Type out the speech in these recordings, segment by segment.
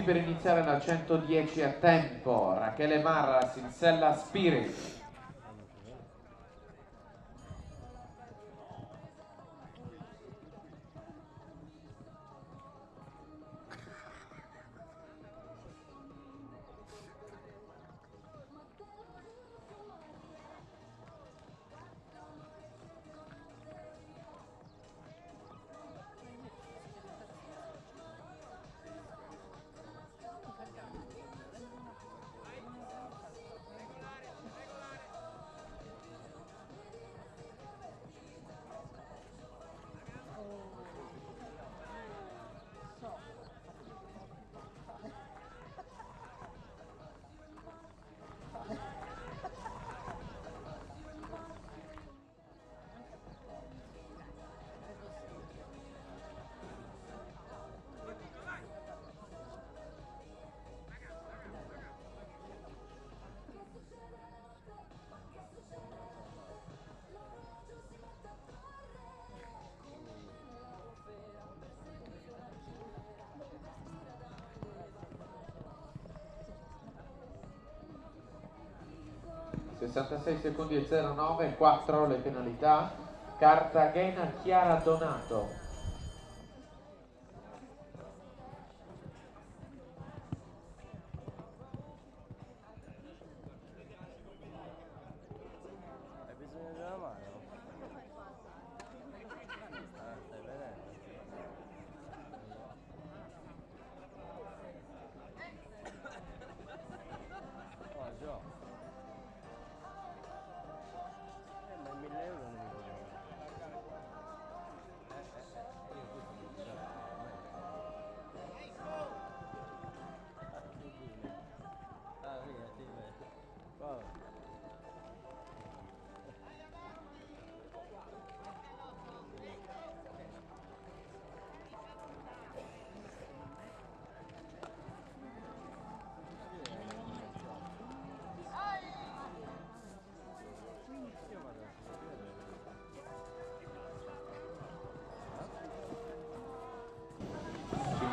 per iniziare la 110 a tempo. Rachele Marra, Sinsella Spirit. ...66 secondi e 09, 4 le penalità. Cartagena Chiara Donato.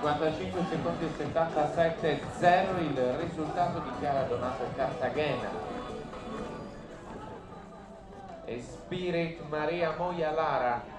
...55 secondi e 77, 0 il risultato di Chiara Donato Cartagena. E Spirit Maria Moia Lara.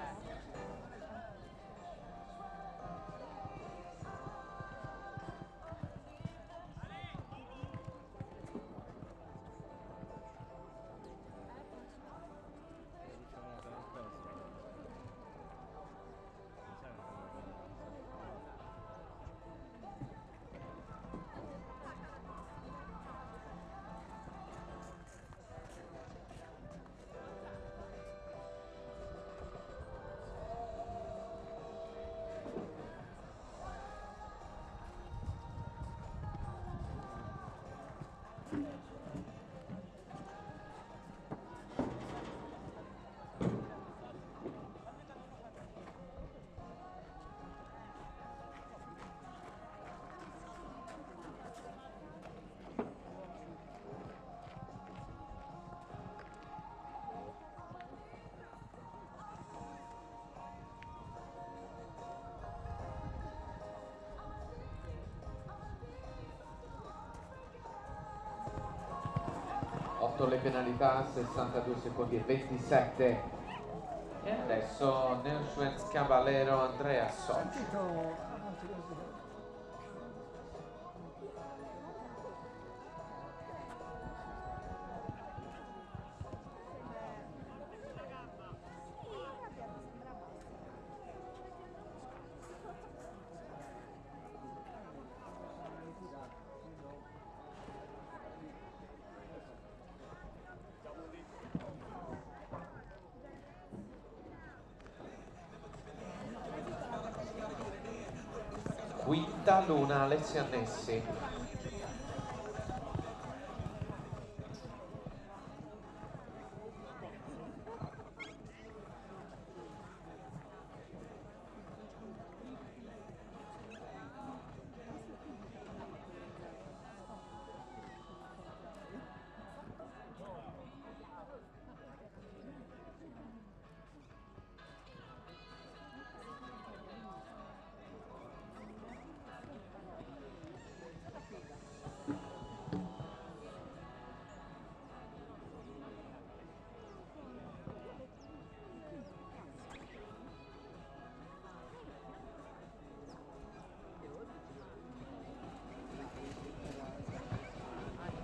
Le penalità, 62 secondi e 27. E adesso Neuschwitz Caballero Andrea Socci. Quinta Luna Alessia Nessi.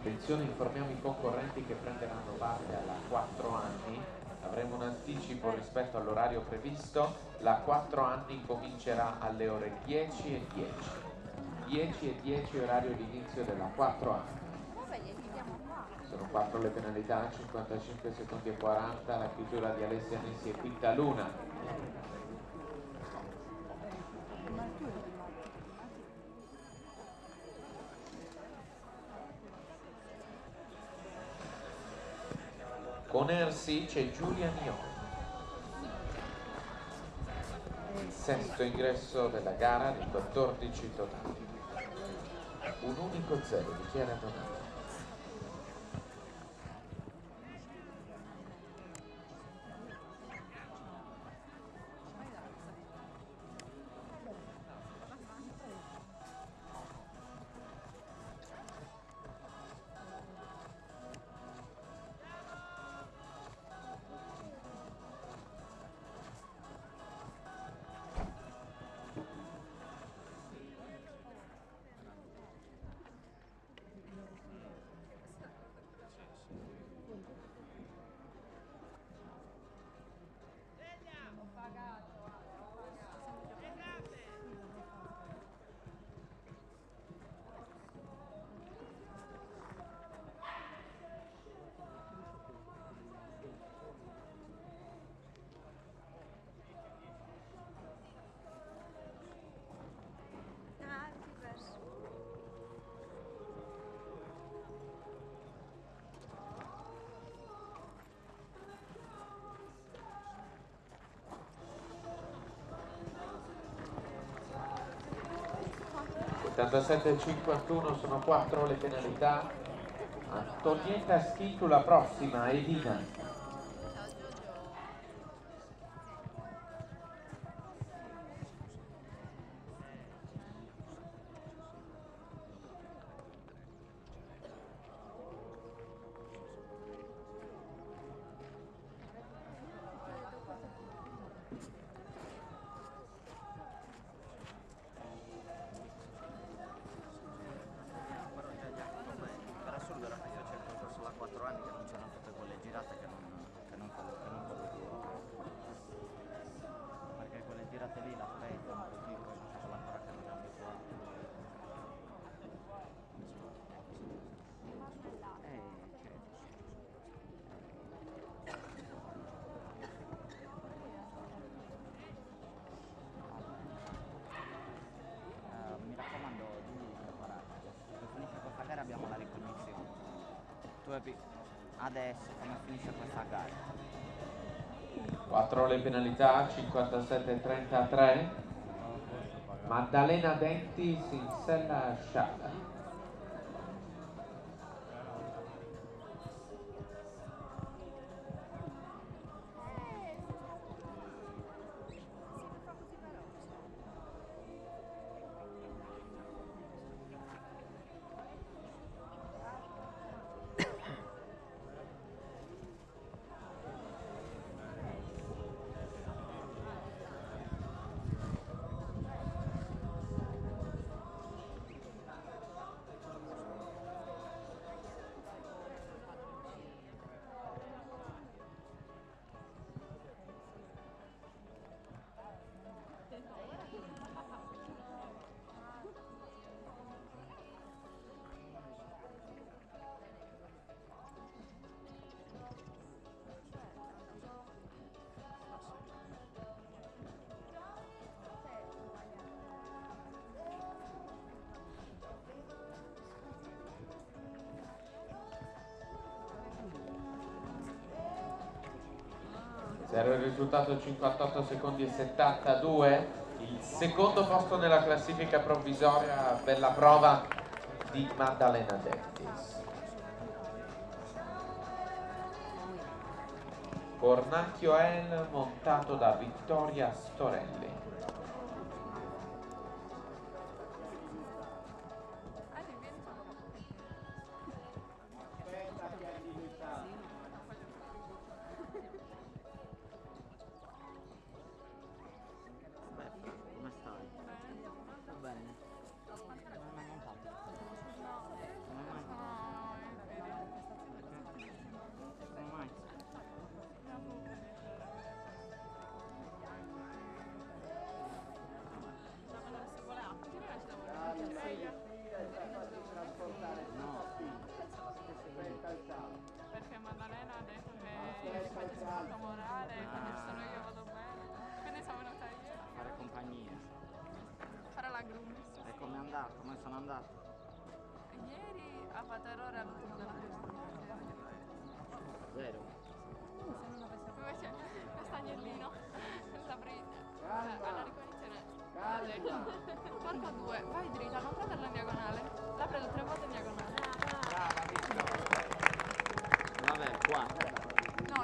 Attenzione, informiamo i concorrenti che prenderanno parte alla 4 anni. Avremo un anticipo rispetto all'orario previsto. La 4 anni comincerà alle ore 10:10. 10:10 orario di inizio della 4 anni. Sono 4 le penalità, 55 secondi e 40, la chiusura di Alessia Nessi e Quinta Luna. Con RC c'è Giulia Nioni. Il sesto ingresso della gara di 14 totali. Un unico zero dichiara Donato. e 51 sono 4 le penalità. Antonietta Schitu la prossima, Edina. Mi raccomando, di prepararti. Se finisce questa gara abbiamo la ricognizione. Tu adesso come finisce questa gara? 4 le penalità, 57-33. Maddalena Denti, Sinsella Scialla. Zero il risultato, 58 secondi e 72. Il secondo posto nella classifica provvisoria, bella prova di Maddalena Dentis. Cornacchio L montato da Vittoria Storelli.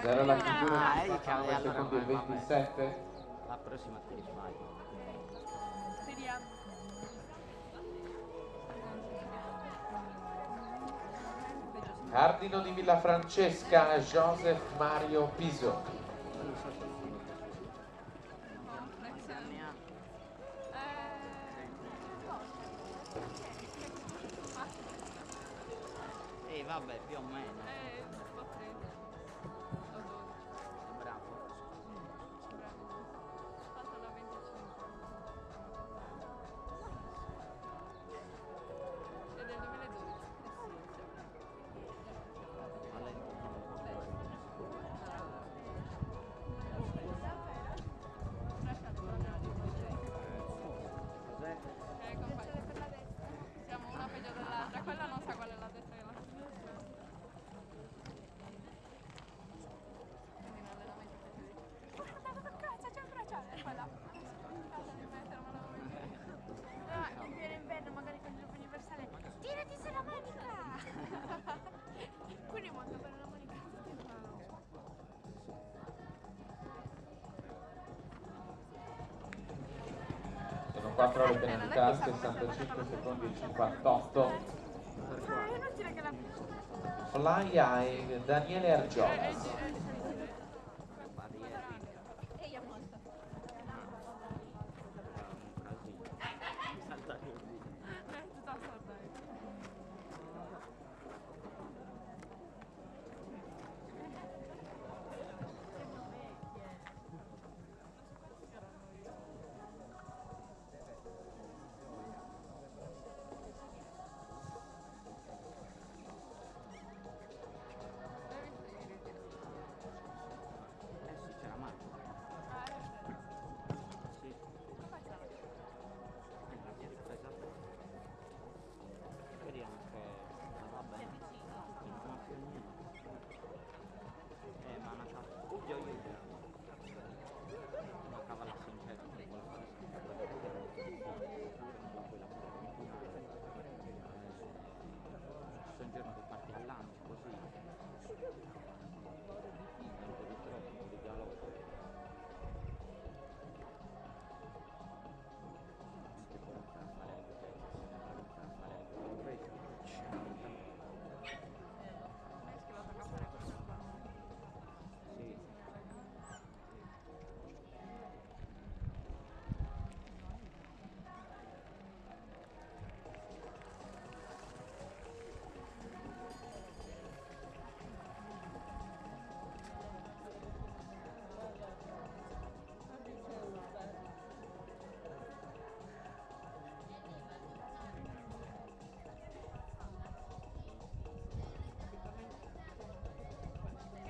era la chiusura di allora 59 secondi e vabbè. 27. La prossima ti risfai. Speriamo. Cardino di Villafrancesca, Joseph Mario Piso. Quanti anni ha? Vabbè, più o meno. Bravo. È del 2012. Siamo una peggio dell'altra, quella non sa qual è la destra e la sinistra. Quindi in allenamento guarda che cazzo c'è un bracciale e poi là. In pieno inverno magari con il gruppo universale tirati sulla manica. Quindi molto bene la manica. Sono 4 le penalità, 65 secondi e 58. Io non tira che la Olaia e Daniele Argiolas. C'è la macchina. Sì. La mia ripresa. Speriamo che va bene. Non ha più niente. Ma una cava. Io. Una cavala sincera che vuole fare Sono un giorno che parti a lancio così. Di galoppo.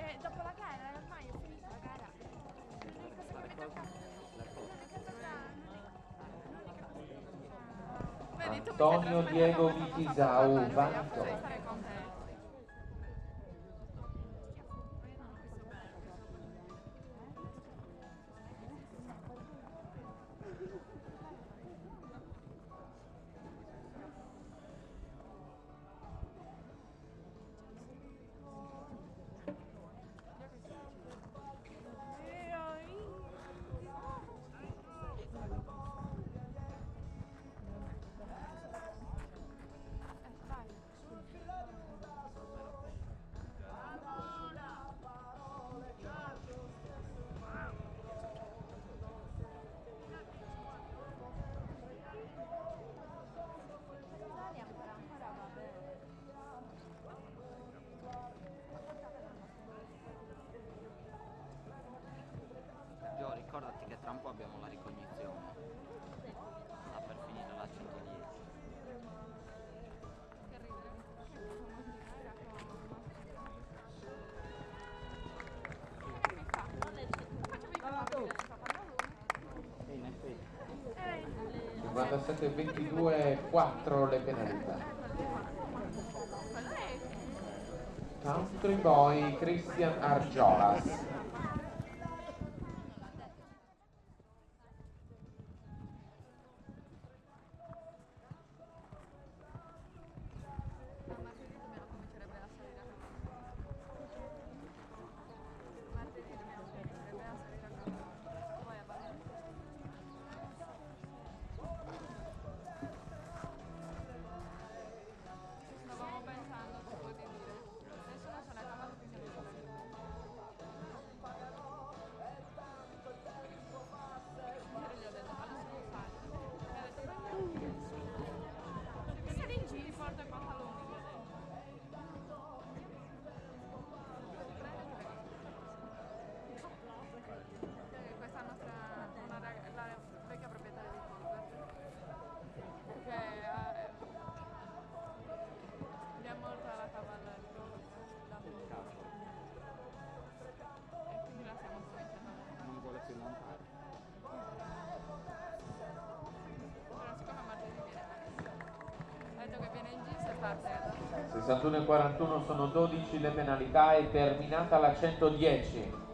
E dopo la gara ormai è finita la gara. Antonio Diego Vitisau, Vanto. Gio, ricordati che tra un po' abbiamo la ricognizione. Sta per finire la 110. In effetti. 57-22-4 le penalità. Country Boy Christian Argiolas. 61 e 41 sono 12 le penalità, è terminata la 110.